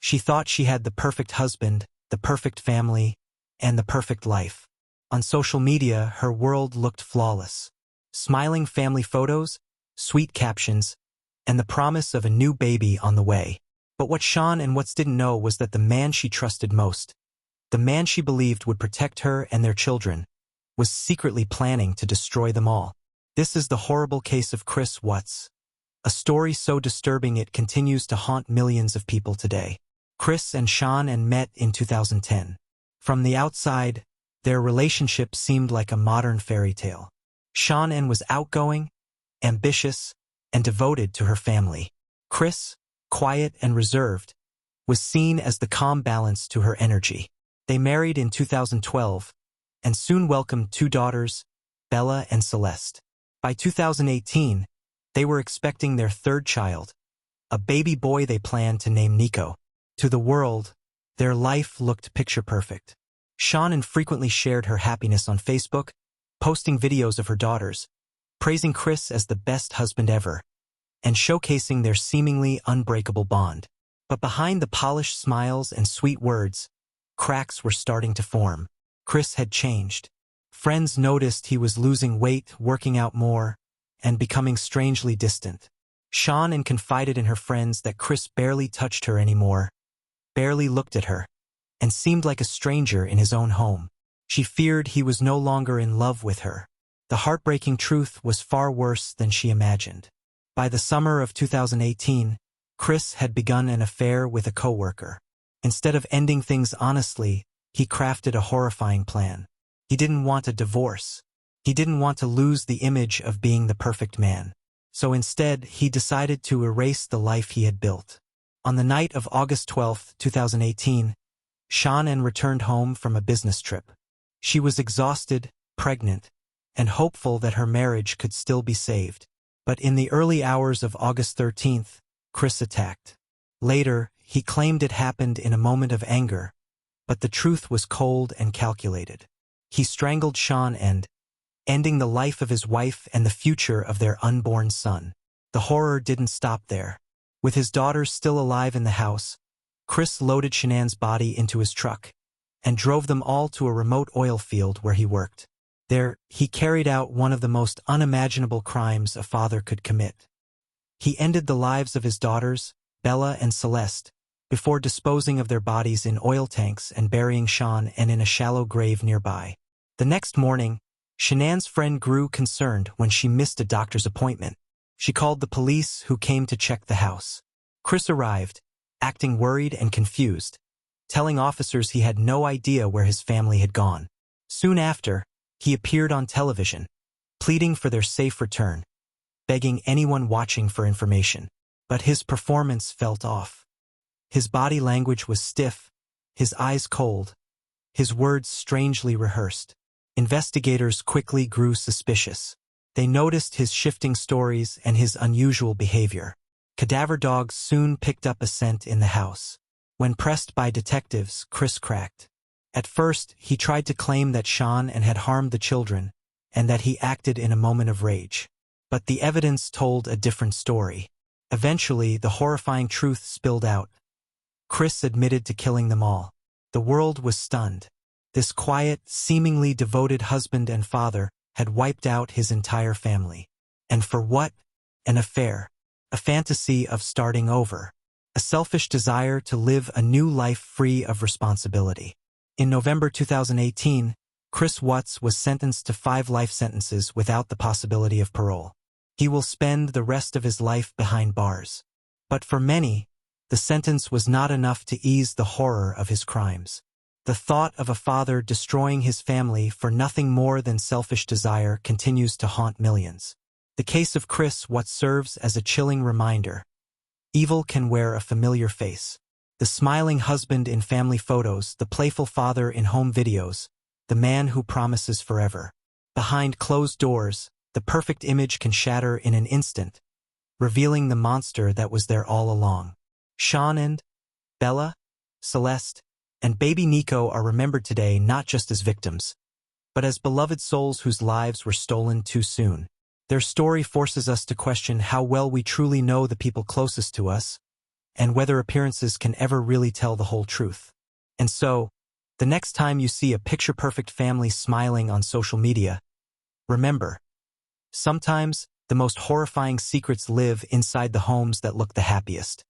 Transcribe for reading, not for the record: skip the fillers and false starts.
She thought she had the perfect husband, the perfect family, and the perfect life. On social media, her world looked flawless. Smiling family photos, sweet captions, and the promise of a new baby on the way. But what Shanann Watts didn't know was that the man she trusted most, the man she believed would protect her and their children, was secretly planning to destroy them all. This is the horrible case of Chris Watts, a story so disturbing it continues to haunt millions of people today. Chris and Shanann met in 2010. From the outside, their relationship seemed like a modern fairy tale. Shanann was outgoing, ambitious, and devoted to her family. Chris, quiet and reserved, was seen as the calm balance to her energy. They married in 2012 and soon welcomed 2 daughters, Bella and Celeste. By 2018, they were expecting their 3rd child, a baby boy they planned to name Nico. To the world, their life looked picture-perfect. Shanann frequently shared her happiness on Facebook, posting videos of her daughters, praising Chris as the best husband ever, and showcasing their seemingly unbreakable bond. But behind the polished smiles and sweet words, cracks were starting to form. Chris had changed. Friends noticed he was losing weight, working out more, and becoming strangely distant. Shanann confided in her friends that Chris barely touched her anymore, barely looked at her, and seemed like a stranger in his own home. She feared he was no longer in love with her. The heartbreaking truth was far worse than she imagined. By the summer of 2018, Chris had begun an affair with a coworker. Instead of ending things honestly, he crafted a horrifying plan. He didn't want a divorce. He didn't want to lose the image of being the perfect man. So instead, he decided to erase the life he had built. On the night of August 12, 2018, Shanann returned home from a business trip. She was exhausted, pregnant, and hopeful that her marriage could still be saved. But in the early hours of August 13th, Chris attacked. Later, he claimed it happened in a moment of anger, but the truth was cold and calculated. He strangled Shanann, ending the life of his wife and the future of their unborn son. The horror didn't stop there. With his daughters still alive in the house, Chris loaded Shanann's body into his truck and drove them all to a remote oil field where he worked. There, he carried out one of the most unimaginable crimes a father could commit. He ended the lives of his daughters, Bella and Celeste, before disposing of their bodies in oil tanks and burying Shanann in a shallow grave nearby. The next morning, Shanann's friend grew concerned when she missed a doctor's appointment. She called the police, who came to check the house. Chris arrived, acting worried and confused, telling officers he had no idea where his family had gone. Soon after, he appeared on television, pleading for their safe return, begging anyone watching for information. But his performance felt off. His body language was stiff, his eyes cold, his words strangely rehearsed. Investigators quickly grew suspicious. They noticed his shifting stories and his unusual behavior. Cadaver dogs soon picked up a scent in the house. When pressed by detectives, Chris cracked. At first, he tried to claim that Shanann had harmed the children and that he acted in a moment of rage. But the evidence told a different story. Eventually, the horrifying truth spilled out. Chris admitted to killing them all. The world was stunned. This quiet, seemingly devoted husband and father had wiped out his entire family. And for what? An affair. A fantasy of starting over. A selfish desire to live a new life free of responsibility. In November 2018, Chris Watts was sentenced to 5 life sentences without the possibility of parole. He will spend the rest of his life behind bars. But for many, the sentence was not enough to ease the horror of his crimes. The thought of a father destroying his family for nothing more than selfish desire continues to haunt millions. The case of Chris Watts serves as a chilling reminder. Evil can wear a familiar face. The smiling husband in family photos, the playful father in home videos, the man who promises forever. Behind closed doors, the perfect image can shatter in an instant, revealing the monster that was there all along. Shanann, Bella, Celeste, and baby Nico are remembered today not just as victims, but as beloved souls whose lives were stolen too soon. Their story forces us to question how well we truly know the people closest to us, and whether appearances can ever really tell the whole truth. And so, the next time you see a picture-perfect family smiling on social media, remember, sometimes the most horrifying secrets live inside the homes that look the happiest.